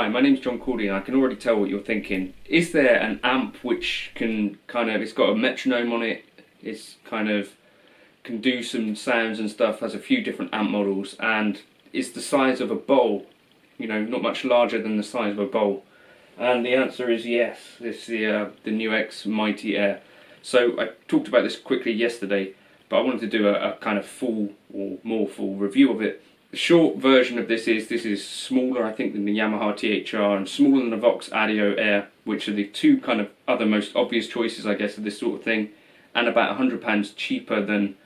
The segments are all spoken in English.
Hi, my name's John Cordy, and I can already tell what you're thinking. Is there an amp which can it's got a metronome on it, can do some sounds and stuff, has a few different amp models, and is the size of a bowl, not much larger than the size of a bowl? And the answer is yes. It's the Nux Mighty Air. So I talked about this quickly yesterday, but I wanted to do a kind of full or more full review of it. The short version of this is smaller, I think, than the Yamaha THR and smaller than the Vox Ac30 Air, which are the two kind of other most obvious choices, I guess, of this sort of thing, and about £100 cheaper than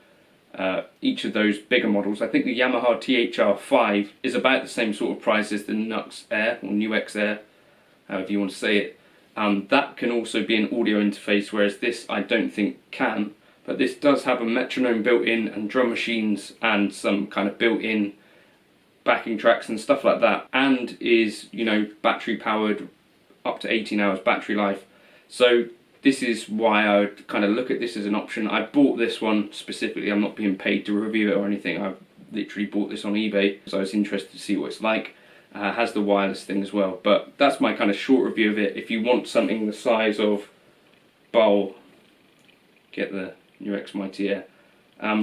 each of those bigger models. I think the Yamaha THR5 is about the same sort of price as the Nux Air, or Nux Air, however you want to say it. That can also be an audio interface, whereas this I don't think can, but this does have a metronome built in and drum machines and some kind of built-in backing tracks and stuff like that, and is battery powered, up to 18 hours battery life. So this is why I would kind of look at this as an option. I bought this one specifically. I'm not being paid to review it or anything. I literally bought this on eBay, so I was interested to see what it's like. Has the wireless thing as well, but that's my kind of short review of it. If you want something the size of bowl, get the Nux Mighty Air.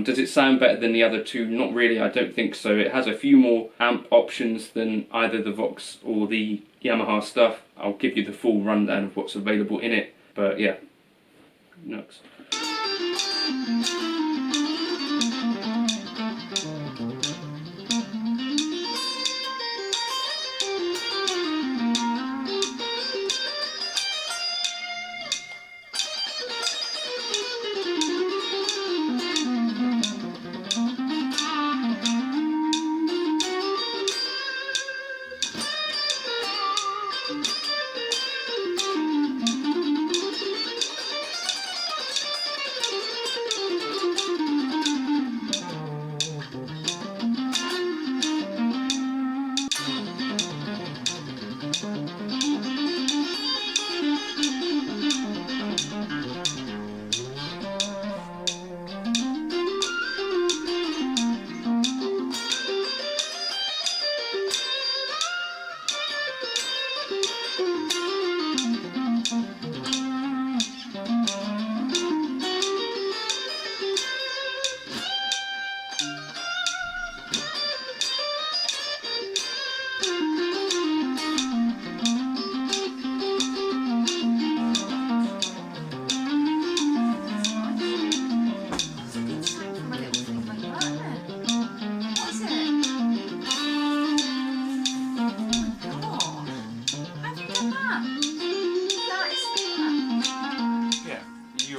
Does it sound better than the other two? Not really, I don't think so. It has a few more amp options than either the Vox or the Yamaha stuff. I'll give you the full rundown of what's available in it, but yeah, Nux.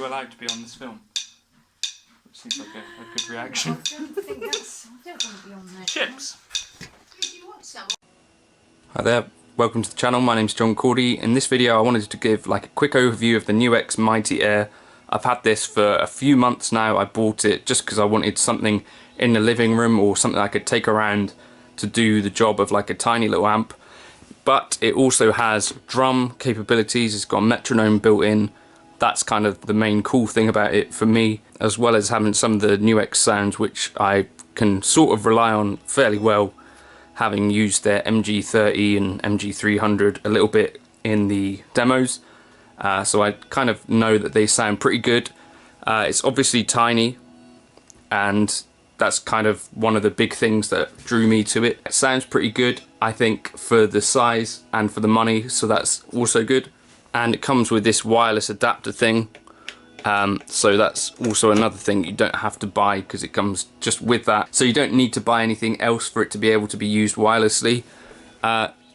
Allowed to be on this film. It seems like a good reaction. I don't want to be on there. Chips! Do you want some? Hi there, welcome to the channel. My name's John Cordy. In this video I wanted to give a quick overview of the Nux Mighty Air. I've had this for a few months now. I bought it just because I wanted something in the living room or something I could take around to do the job of a tiny little amp. But it also has drum capabilities, it's got a metronome built in. That's kind of the main cool thing about it for me, as well as having some of the Nux sounds which I can sort of rely on fairly well, having used their MG30 and MG300 a little bit in the demos. So I kind of know that they sound pretty good. It's obviously tiny, and that's kind of one of the big things that drew me to it. It sounds pretty good, I think, for the size and for the money, so that's also good. And it comes with this wireless adapter thing, so that's also another thing you don't have to buy, because it comes just with that, so you don't need to buy anything else for it to be able to be used wirelessly.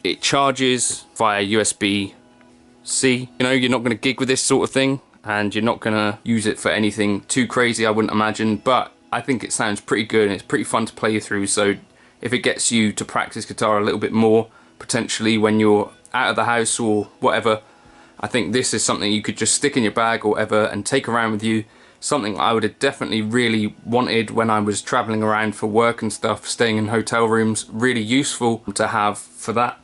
It charges via USB-C. You're not going to gig with this sort of thing, and you're not going to use it for anything too crazy, I wouldn't imagine, but I think it sounds pretty good and it's pretty fun to play through. So if it gets you to practice guitar a little bit more, potentially when you're out of the house or whatever, I think this is something you could just stick in your bag or whatever and take around with you. Something I would have definitely really wanted when I was traveling around for work and stuff, staying in hotel rooms. Really useful to have for that.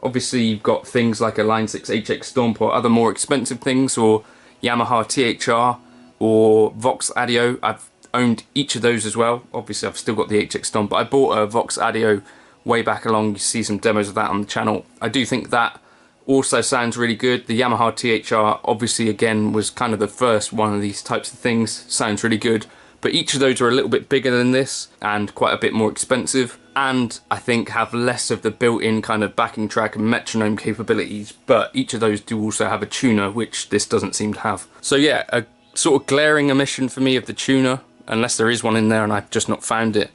Obviously you've got things like a Line 6 HX Stomp or other more expensive things, or Yamaha THR or Vox Ac30. I've owned each of those as well. Obviously I've still got the HX Stomp, but I bought a Vox Ac30 way back along, you see some demos of that on the channel. I do think that also sounds really good. The Yamaha THR obviously again was kind of the first one of these types of things, sounds really good. But each of those are a little bit bigger than this and quite a bit more expensive, and I think have less of the built-in kind of backing track and metronome capabilities, but each of those do also have a tuner, which this doesn't seem to have. So yeah, a sort of glaring omission for me of the tuner, unless there is one in there and I've just not found it.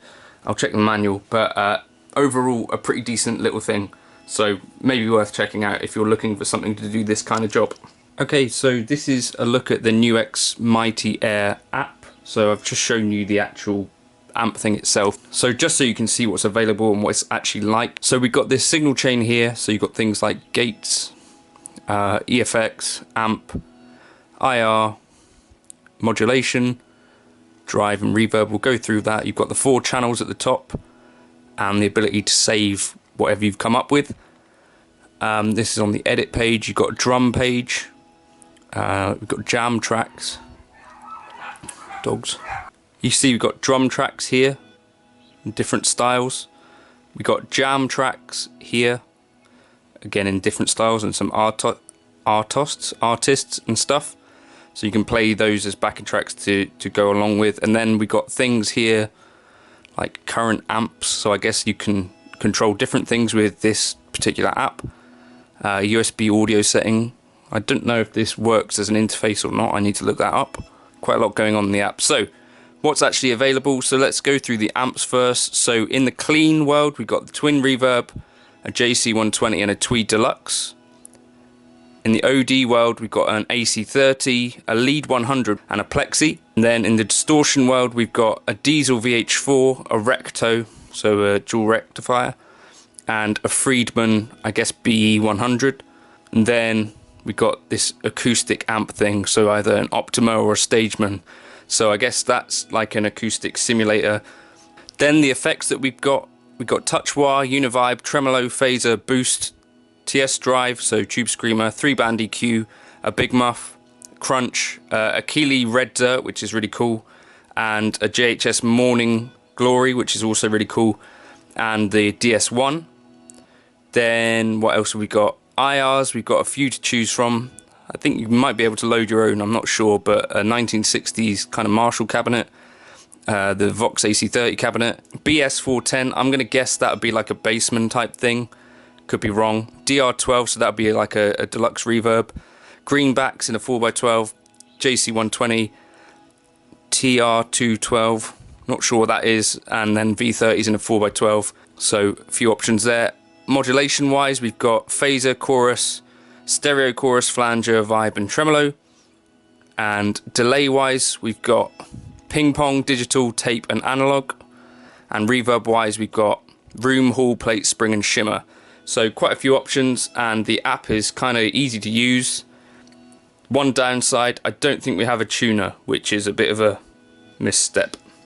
I'll check the manual, but overall a pretty decent little thing, so maybe worth checking out if you're looking for something to do this kind of job. Okay, so this is a look at the Nux Mighty Air app. So I've just shown you the actual amp thing itself. So just so you can see what's available and what it's actually like. So we've got this signal chain here. So you've got things like gates, EFX, amp, IR, modulation, drive and reverb. We'll go through that. You've got the 4 channels at the top and the ability to save whatever you've come up with. This is on the edit page. You've got a drum page. We've got jam tracks. Dogs. You see we've got drum tracks here in different styles. We've got jam tracks here, again in different styles, and some artists and stuff. So you can play those as backing tracks to go along with. And then we got things here like current amps, so I guess you can control different things with this particular app. USB audio setting. I don't know if this works as an interface or not, I need to look that up. Quite a lot going on in the app. So what's actually available? So let's go through the amps first. So in the clean world, we've got the Twin Reverb, a JC120 and a Tweed Deluxe. In the OD world, we've got an AC30, a Lead 100 and a Plexi. And then in the distortion world, we've got a Diezel VH4, a Recto, so a dual rectifier, and a Freidman, I guess, BE 100. And then we got this acoustic amp thing, so either an Optima or a Stageman. So I guess that's like an acoustic simulator. Then the effects that we've got touch wah, univibe, tremolo, phaser, boost, TS drive, so tube screamer, 3-band EQ, a big muff, crunch, a Keeley red dirt, which is really cool, and a JHS morning glory, which is also really cool, and the DS1. Then what else have we got? IRs, we've got a few to choose from. I think you might be able to load your own, I'm not sure, but a 1960s kind of Marshall cabinet, the Vox Ac30 cabinet, BS410, I'm going to guess that would be like a Bassman type thing, could be wrong. DR12, so that would be like a deluxe reverb, greenbacks in a 4x12, JC120, TR212, not sure what that is, and then V30s in a 4x12, so a few options there. Modulation wise, we've got phaser, chorus, stereo chorus, flanger, vibe and tremolo. And delay wise, we've got ping pong, digital, tape and analog. And reverb wise, we've got room, hall, plate, spring and shimmer. So quite a few options, and the app is kind of easy to use. One downside, I don't think we have a tuner, which is a bit of a misstep.